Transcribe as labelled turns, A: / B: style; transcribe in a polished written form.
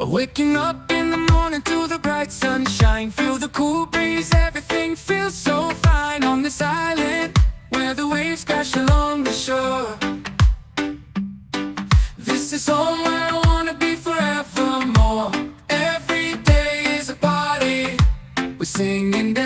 A: Waking up in the morning to the bright sunshine, feel the cool breeze, everything feels so fine on this island where the waves crash along the shore. This is home where I wanna be forevermore. Every day is a party, we're singing.